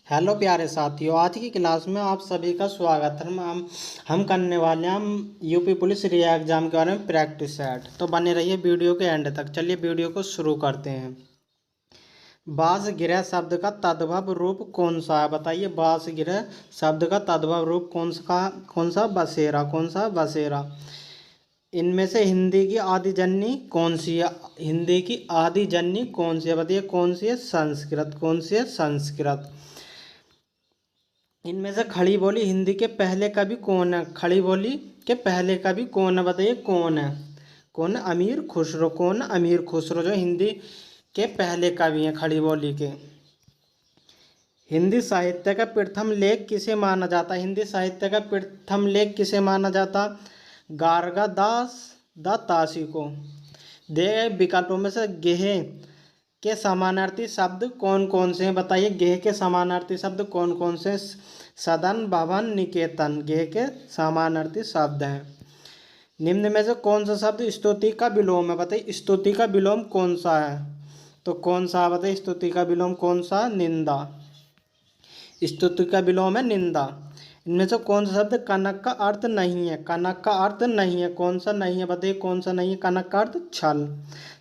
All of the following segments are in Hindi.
हेलो प्यारे साथियों, आज की क्लास में आप सभी का स्वागत है। हम करने वाले हैं हम यूपी पुलिस रिया एग्जाम के बारे में प्रैक्टिस सेट। तो बने रहिए वीडियो के एंड तक। चलिए वीडियो को शुरू करते हैं। बासगिरह शब्द का तद्भव रूप कौन सा है? बताइए, बासगिरह शब्द का तद्भव रूप कौन सा? बसेरा। कौन सा? बसेरा। इनमें से हिंदी की आदिजन्य कौन सी है? हिंदी की आदिजन्य कौन सी है? बताइए कौन सी है? संस्कृत। कौन सी है? संस्कृत। इनमें से खड़ी बोली हिंदी के पहले कवि कौन है? खड़ी बोली के पहले कवि कौन है? बताइए कौन है? कौन है? अमीर खुसरो। कौन है? अमीर खुसरो जो हिंदी के पहले कवि हैं खड़ी बोली के। हिंदी साहित्य का प्रथम लेख किसे माना जाता है? हिंदी साहित्य का प्रथम लेख किसे माना जाता? गार्गादास द तासी को। दिए गए विकल्पों में से गेह के समानार्थी शब्द कौन कौन से हैं? बताइए गेह के समानार्थी शब्द कौन कौन से? सदन, भवन, निकेतन गेह के समानार्थी शब्द हैं। निम्न में से कौन सा शब्द स्तुति का विलोम है? बताइए स्तुति का विलोम कौन सा है? तो कौन सा? बताइए स्तुति का विलोम कौन सा? निंदा। स्तुति का विलोम है निंदा। इनमें से कौन सा शब्द कनक का अर्थ नहीं है? कनक का अर्थ नहीं है। कौन सा नहीं है? बताइए कौन सा नहीं है? कनक का अर्थ छल।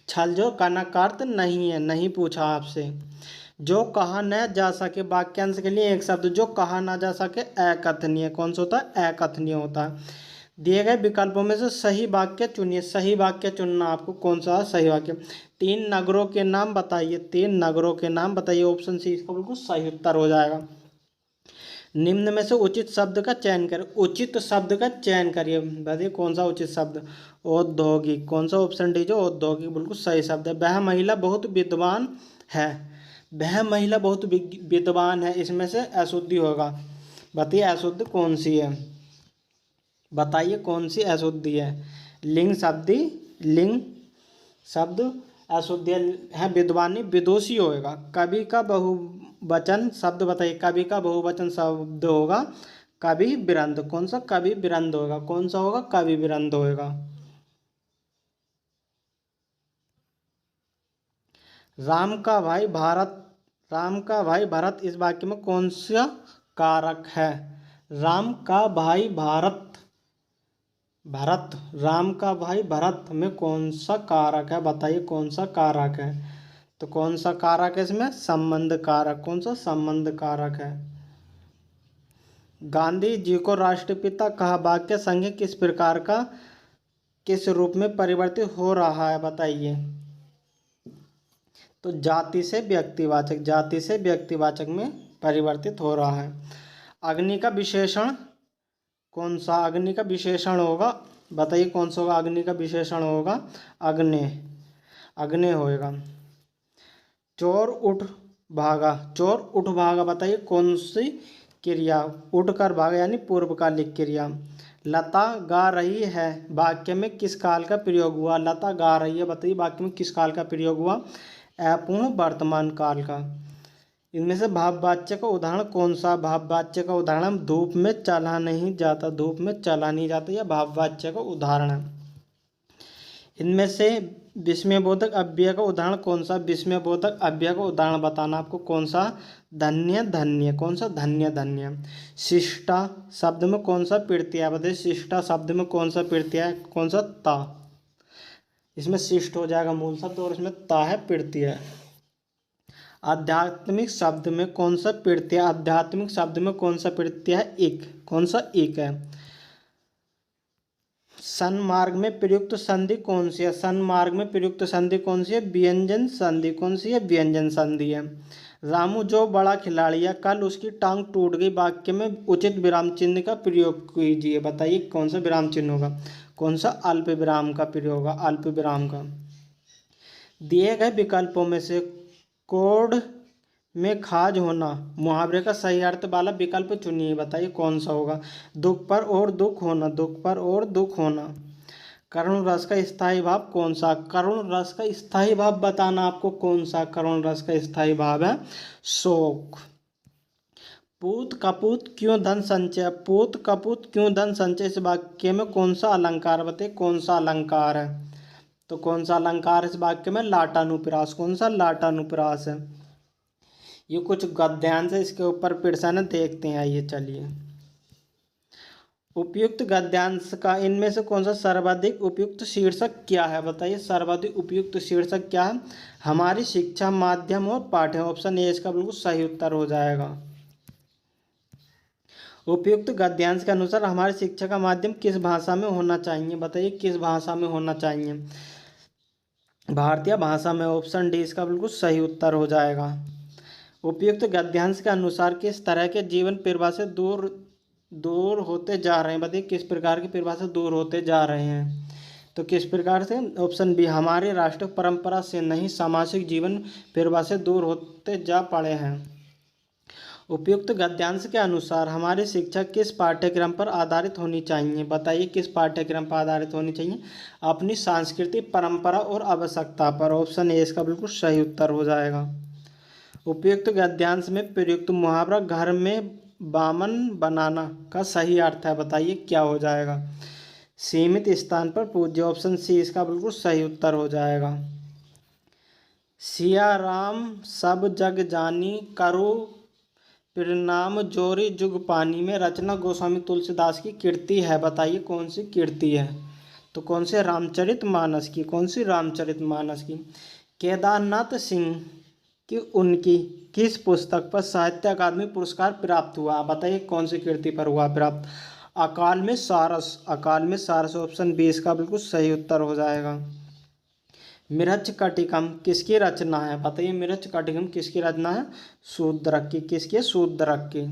छल जो कनक का अर्थ नहीं है। नहीं पूछा आपसे। जो कहा न जा सके वाक्यांश के लिए एक शब्द जो कहा ना जा सके अकथनीय। कौन सा होता है? अकथनीय होता है। दिए गए विकल्पों में से सही वाक्य चुनिए। सही वाक्य चुनना आपको। कौन सा सही वाक्य? 3 नगरों के नाम बताइए। 3 नगरों के नाम बताइए। ऑप्शन सी इसका बिल्कुल सही उत्तर हो जाएगा। निम्न में से उचित शब्द का चयन करें। उचित शब्द का चयन करिए। बताइए कौन सा उचित शब्द? औद्योगिक। कौन सा? ऑप्शन डी जो औद्योगिक बिल्कुल सही शब्द है। वह महिला बहुत विद्वान है। वह महिला बहुत विद्वान है। इसमें से अशुद्धि होगा। बताइए अशुद्ध कौन सी है? बताइए कौन सी अशुद्धि है? लिंग शब्दी। लिंग शब्द अशुद्ध है। विद्वानी विदुषी होगा। कवि का बहुवचन शब्द बताइए। कवि का बहुवचन शब्द होगा कवि बिरंद। कौन सा? कवि बिरंद होगा। कौन सा होगा? कवि बिरंद होगा। राम का भाई भारत। राम का भाई भारत इस वाक्य में कौन सा कारक है? राम का भाई भारत। भरत। राम का भाई भरत में कौन सा कारक है? बताइए कौन सा कारक है? तो कौन सा कारक है इसमें? संबंध कारक। कौन सा? संबंध कारक है। गांधी जी को राष्ट्रपिता कहा वाक्य संज्ञा किस प्रकार का किस रूप में परिवर्तित हो रहा है? बताइए। तो जाति से व्यक्तिवाचक। जाति से व्यक्तिवाचक में परिवर्तित हो रहा है। अग्नि का विशेषण कौन सा? अग्नि का विशेषण होगा। बताइए कौन सा होगा? अग्नि का विशेषण होगा अग्नि। अग्नि होएगा। चोर उठ भागा। चोर उठ भागा बताइए कौन सी क्रिया? उठ कर भागा यानी पूर्वकालिक क्रिया। लता गा रही है वाक्य में किस काल का प्रयोग हुआ? लता गा रही है बताइए वाक्य में किस काल का प्रयोग हुआ? अपूर्ण वर्तमान काल का। इनमें से भाववाच्य का उदाहरण कौन सा? भाववाच्य का उदाहरण धूप में चला नहीं जाता। धूप में चला नहीं जाता यह भाववाच्य का उदाहरण है। इनमें से विस्मयबोधक अव्यय का उदाहरण कौन सा? विस्मयबोधक अव्यय का उदाहरण बताना आपको। कौन सा? धन्य धन्य। कौन सा? धन्य धन्य। शिष्टा शब्द में कौन सा प्रत्यय है? बताइए शिष्टा शब्द में कौन सा प्रत्यय है? कौन सा? ता। इसमें शिष्ट हो जाएगा मूल शब्द और इसमें ता है प्रत्यय। आध्यात्मिक शब्द में कौन सा प्रत्यय? आध्यात्मिक शब्द में कौन सा प्रत्यय है? एक। कौन सा? एक है। सन्मार्ग में प्रयुक्त संधि कौन सी है? सन्मार्ग में प्रयुक्त संधि कौन सी है? व्यंजन संधि। कौन सी है? व्यंजन संधि है। रामू जो बड़ा खिलाड़ी है कल उसकी टांग टूट गई वाक्य में उचित विराम चिन्ह का प्रयोग कीजिए। बताइए कौन सा विराम चिन्ह होगा? कौन सा? अल्प विराम का प्रयोग होगा। अल्प विराम का। दिए गए विकल्पों में से कोड में खाज होना मुहावरे का सही अर्थ वाला विकल्प चुनिए। बताइए कौन सा होगा? दुख पर और दुख होना। दुख पर और दुख होना। करुण रस का स्थायी भाव कौन सा? करुण रस का स्थायी भाव बताना आपको। कौन सा करुण रस का स्थायी भाव है? शोक। पूत कपूत क्यों धन संचय। पूत कपूत क्यों धन संचय इस वाक्य में कौन सा अलंकार? बताइए कौन सा अलंकार है? तो कौन सा अलंकार इस वाक्य में? लाटानुप्रास। कौन सा? लाटानुप्रास है। ये कुछ गद्यांश है, इसके ऊपर प्रश्न देखते हैं। आइए चलिए। उपयुक्त गद्यांश का इनमें से कौन सा सर्वाधिक उपयुक्त शीर्षक क्या है? बताइए सर्वाधिक उपयुक्त शीर्षक क्या है? हमारी शिक्षा, माध्यम और पाठ्य। ऑप्शन ए इसका बिल्कुल सही उत्तर हो जाएगा। उपयुक्त गद्यांश के अनुसार हमारी शिक्षा का माध्यम किस भाषा में होना चाहिए? बताइए किस भाषा में होना चाहिए? भारतीय भाषा में। ऑप्शन डी इसका बिल्कुल सही उत्तर हो जाएगा। उपयुक्त गद्यांश के अनुसार किस तरह के जीवन प्रवाह से दूर दूर होते जा रहे हैं? बताइए किस प्रकार की प्रवाह से दूर होते जा रहे हैं? तो किस प्रकार से? ऑप्शन बी हमारे राष्ट्र परंपरा से नहीं, सामाजिक जीवन प्रवाह से दूर होते जा पड़े हैं। उपयुक्त गद्यांश के अनुसार हमारी शिक्षा किस पाठ्यक्रम पर आधारित होनी चाहिए? बताइए किस पाठ्यक्रम पर आधारित होनी चाहिए? अपनी सांस्कृतिक परंपरा और आवश्यकता पर। ऑप्शन ए इसका बिल्कुल सही उत्तर हो जाएगा। उपयुक्त गद्यांश में प्रयुक्त मुहावरा घर में बामन बनाना का सही अर्थ है। बताइए क्या हो जाएगा? सीमित स्थान पर पूज्य। ऑप्शन सी इसका बिल्कुल सही उत्तर हो जाएगा। सिया राम सब जग जानी, करो परिणाम जोरी जुग पानी में रचना गोस्वामी तुलसीदास की कीर्ति है। बताइए कौन सी कीर्ति है? तो कौन से? रामचरितमानस की। कौन सी? रामचरितमानस की। केदारनाथ सिंह की उनकी किस पुस्तक पर साहित्य अकादमी पुरस्कार प्राप्त हुआ? बताइए कौन सी कृति पर हुआ प्राप्त? अकाल में सारस। अकाल में सारस। ऑप्शन बी इसका बिल्कुल सही उत्तर हो जाएगा। मृच्छकटिकम किसकी रचना है? बताइए मृच्छकटिकम किसकी रचना है? शूद्रक की। किसकी? शूद्रक की।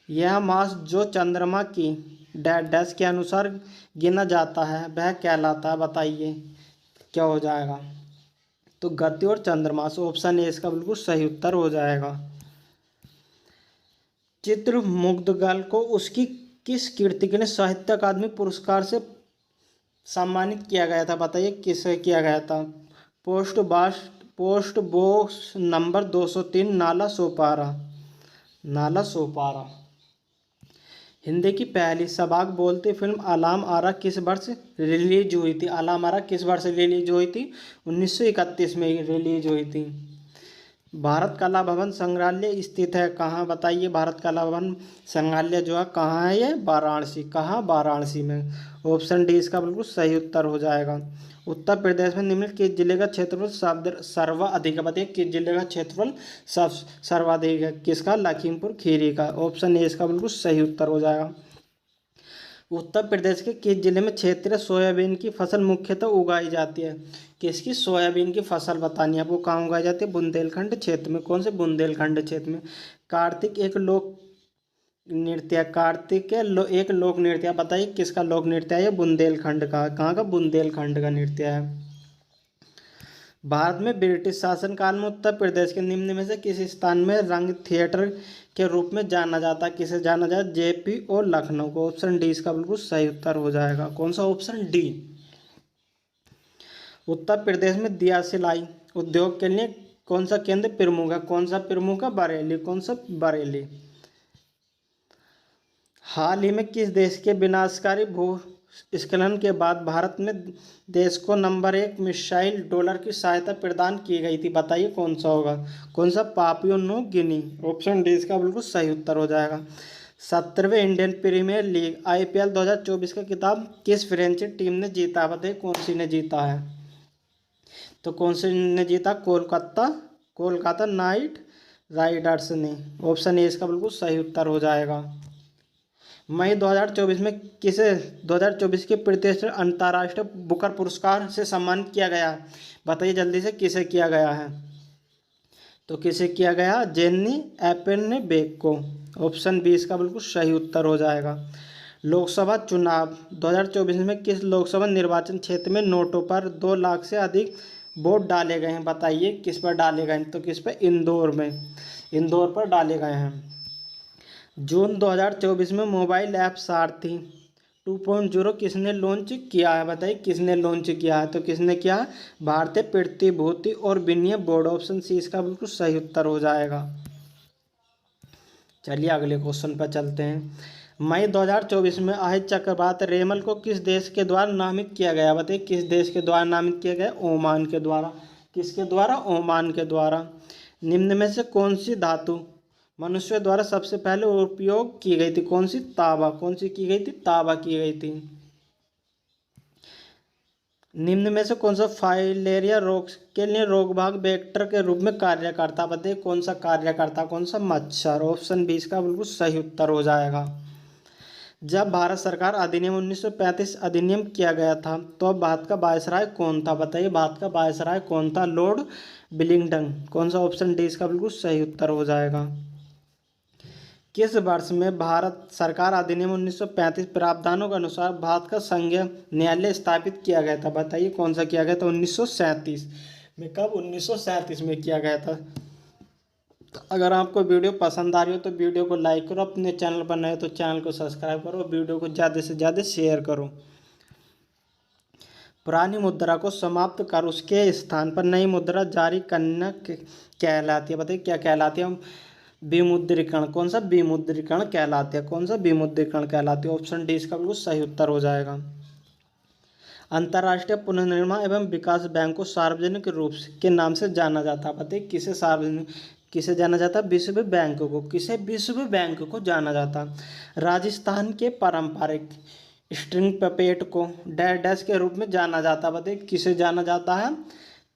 यह मास जो चंद्रमा की डैश के अनुसार गिना जाता है वह कहलाता है। बताइए क्या हो जाएगा? तो गति और चंद्रमास। ऑप्शन ए इसका बिल्कुल सही उत्तर हो जाएगा। चित्रमुग्धगल को उसकी किस कीर्ति के लिए साहित्य अकादमी पुरस्कार से सम्मानित किया गया था? बताइए किसे किया गया था? Post box number 203 Nala Sopara. Nala Sopara. Hindi की पहली सबाक बोलती फिल्म अलाम आरा किस वर्ष रिलीज हुई थी? अलाम आरा किस वर्ष रिलीज हुई थी? 1931 में रिलीज हुई थी। भारत कला भवन संग्रहालय स्थित है कहाँ? बताइए भारत कला भवन संग्रहालय जो है कहाँ है? ये वाराणसी। कहाँ? वाराणसी में। ऑप्शन डी इसका बिल्कुल सही उत्तर हो जाएगा। उत्तर प्रदेश में निम्नलिखित किस जिले का क्षेत्रफल सर्वाधिक है? बताइए किस जिले का क्षेत्रफल सर्वाधिक है? किसका? लखीमपुर खीरी का। ऑप्शन ए इसका बिल्कुल सही उत्तर हो जाएगा। उत्तर प्रदेश के किस जिले में क्षेत्रीय सोयाबीन की फसल मुख्यतः उगाई जाती है? किसकी? सोयाबीन की फसल बतानी है आपको। कहाँ उगाई जाती है? बुंदेलखंड क्षेत्र में। कौन से? बुंदेलखंड क्षेत्र में। कार्तिक एक लोक नृत्य। कार्तिक एक लोक नृत्य। बताइए किसका लोक नृत्य है? ये बुंदेलखंड का। कहाँ का? बुंदेलखंड का नृत्य है। भारत में ब्रिटिश शासनकाल में उत्तर प्रदेश के निम्न में से किस स्थान में रंग थिएटर के रूप में जाना जाता है? किसे जाना जाता है? जेपी और लखनऊ को। ऑप्शन डी इसका बिल्कुल सही उत्तर हो जाएगा। कौन सा? Option D. उत्तर प्रदेश में दिया सिलाई उद्योग के लिए कौन सा केंद्र प्रमुख है? कौन सा प्रमुख है? बरेली। कौन सा? बरेली। हाल ही में किस देश के विनाशकारी भूस्खलन के बाद भारत में देश को नंबर 1 मिसाइल डॉलर की सहायता प्रदान की गई थी? बताइए कौन सा होगा? कौन सा? Papua New Guinea. Option D इसका बिल्कुल सही उत्तर हो जाएगा। 17वें इंडियन प्रीमियर लीग IPL 2024 का खिताब किस फ्रेंच टीम ने जीता? बताइए कौन सी ने जीता है? तो कौन सी ने जीता? कोलकाता नाइट राइडर्स ने। ऑप्शन ए इसका बिल्कुल सही उत्तर हो जाएगा। मई 2024 में किसे 2024 के प्रतिष्ठित अंतर्राष्ट्रीय बुकर पुरस्कार से सम्मानित किया गया? बताइए जल्दी से किसे किया गया है? तो किसे किया गया? जेन्नी एपेनबेक को। ऑप्शन बी इसका बिल्कुल सही उत्तर हो जाएगा। लोकसभा चुनाव 2024 में किस लोकसभा निर्वाचन क्षेत्र में नोटों पर 2 लाख से अधिक वोट डाले गए हैं? बताइए किस पर डाले गए हैं? तो किस पर? इंदौर में। इंदौर पर डाले गए हैं। जून 2024 में मोबाइल ऐप सारथी 2.0 किसने लॉन्च किया है? बताइए किसने लॉन्च किया है? तो किसने किया? भारतीय प्रतिभूति और विनिमय बोर्ड। ऑप्शन सी इसका बिल्कुल सही उत्तर हो जाएगा। चलिए अगले क्वेश्चन पर चलते हैं। मई 2024 में आहित चक्रवात रेमल को किस देश के द्वारा नामित किया गया? बताइए किस देश के द्वारा नामित किया गया? ओमान के द्वारा। किसके द्वारा? ओमान के द्वारा। निम्न में से कौन सी धातु मनुष्य द्वारा सबसे पहले उपयोग की गई थी? कौन सी? तांबा। कौन सी की गई थी? तांबा की गई थी। निम्न में से कौन सा फाइलेरिया रोग के लिए रोगवाहक वेक्टर के रूप में कार्य करता? बताइए कौन सा कार्य करता? कौन सा? मच्छर। ऑप्शन 20 का बिल्कुल सही उत्तर हो जाएगा। जब भारत सरकार अधिनियम 1935 अधिनियम किया गया था तो अब भारत का वायसराय कौन था? बताइए भारत का वायसराय कौन था? Lord Willingdon. कौन सा? ऑप्शन डी इसका बिल्कुल सही उत्तर हो जाएगा। किस वर्ष में भारत सरकार अधिनियम 1935 प्रावधानों के अनुसार भारत का संघीय न्यायालय स्थापित किया गया था? बताइए कौन सा किया गया था? 1937 में। कब? 1937 में किया गया था। अगर आपको वीडियो पसंद आ रही हो तो वीडियो को लाइक करो, अपने चैनल पर नए तो चैनल को सब्सक्राइब करो, वीडियो को ज़्यादा से ज़्यादा शेयर करो। पुरानी मुद्रा को समाप्त कर उसके स्थान पर नई मुद्रा जारी करना कहलाती है? बताइए क्या कहलाती है? विमुद्रीकरण। कौन सा? विमुद्रीकरण कहलाती है। कौन सा? विमुद्रीकरण कहलाती है। ऑप्शन डी इसका बिल्कुल सही उत्तर हो जाएगा। अंतर्राष्ट्रीय पुनर्निर्माण एवं विकास बैंक को सार्वजनिक रूप के नाम से जाना जाता है? बताइए किसे सार्वजनिक किसे जाना जाता? विश्व बैंक को। किसे? विश्व बैंक को जाना जाता। राजस्थान के पारंपरिक स्ट्रिंग पपेट को डैश डैश के रूप में जाना जाता। बताइए किसे जाना जाता है?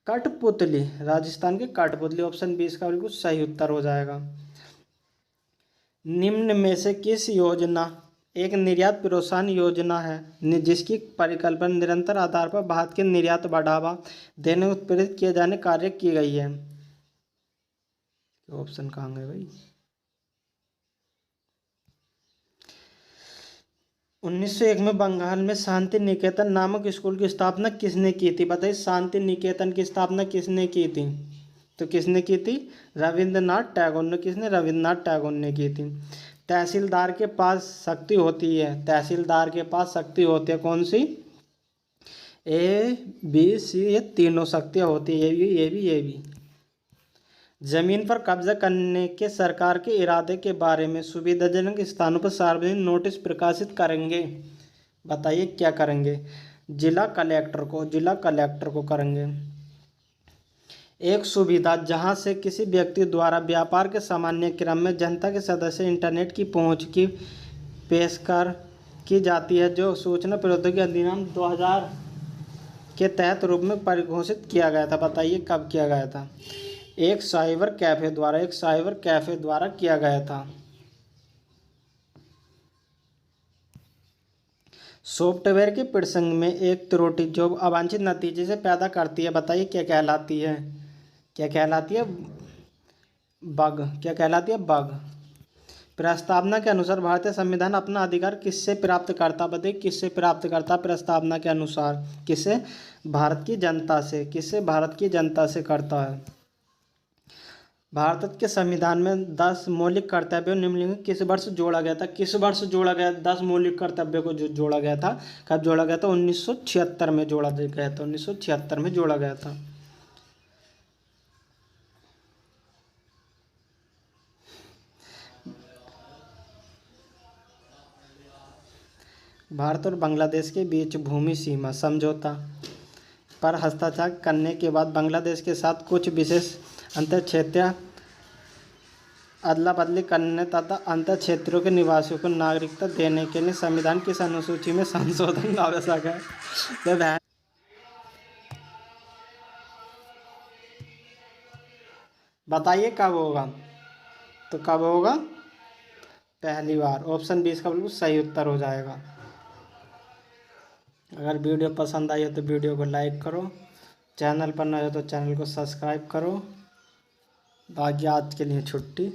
कठपुतली। राजस्थान के कठपुतली। ऑप्शन 20 का बिल्कुल सही उत्तर हो जाएगा। निम्न में से किस योजना एक निर्यात प्रोत्साहन योजना है जिसकी परिकल्पना निरंतर आधार पर भारत के निर्यात बढ़ावा देने उत्प्रेरित किए जाने कार्य की गई है? ऑप्शन कहाँ गए भाई? 1901 में बंगाल में शांति निकेतन नामक स्कूल की स्थापना किसने की थी? बताइए शांति निकेतन की स्थापना किसने की थी? तो किसने की थी? रविंद्रनाथ टैगोर ने। किसने? रविंद्रनाथ टैगोर ने की थी। तहसीलदार के पास शक्ति होती है। तहसीलदार के पास शक्ति होती है कौन सी? ए बी सी, ये तीनों शक्तियाँ होती है। ये भी जमीन पर कब्जा करने के सरकार के इरादे के बारे में सुविधाजनक स्थानों पर सार्वजनिक नोटिस प्रकाशित करेंगे? बताइए क्या करेंगे? जिला कलेक्टर को करेंगे। एक सुविधा जहां से किसी व्यक्ति द्वारा व्यापार के सामान्य क्रम में जनता के सदस्य इंटरनेट की पहुंच की पेशकश की जाती है, जो सूचना प्रौद्योगिकी अधिनियम 2000 के तहत रूप में परिघोषित किया गया था? बताइए कब किया गया था? एक साइबर कैफे द्वारा किया गया था। सॉफ्टवेयर के प्रसंग में एक त्रुटि जो अवांछित नतीजे से पैदा करती है, बताइए क्या कहलाती है? क्या कहलाती है? बग। क्या कहलाती है? बग। प्रस्तावना के अनुसार भारतीय संविधान अपना अधिकार किससे प्राप्त करता? बताइए किससे प्राप्त करता? प्रस्तावना के अनुसार किससे? भारत की जनता से। किससे? भारत की जनता से करता है। भारत के संविधान में 10 मौलिक कर्तव्यों निम्नलिखित किस वर्ष जोड़ा गया था? किस वर्ष जोड़ा गया? 10 मौलिक कर्तव्यों को जो जोड़ा गया था, कब जोड़ा गया था? 1976 में जोड़ा गया था। 1976 में जोड़ा गया था। भारत और बांग्लादेश के बीच भूमि सीमा समझौता पर हस्ताक्षर करने के बाद बांग्लादेश के साथ कुछ विशेष अंतर्क्षेत्रीय अदला बदली करने तथा अंतर क्षेत्रों के निवासियों को नागरिकता देने के लिए संविधान की अनुसूची में संशोधन आवश्यक है। बताइए कब होगा? तो कब होगा? पहली बार। ऑप्शन 20 का बिल्कुल सही उत्तर हो जाएगा। अगर वीडियो पसंद आई हो तो वीडियो को लाइक करो, चैनल पर नए हो तो चैनल को सब्सक्राइब करो। बाकी आज के लिए छुट्टी।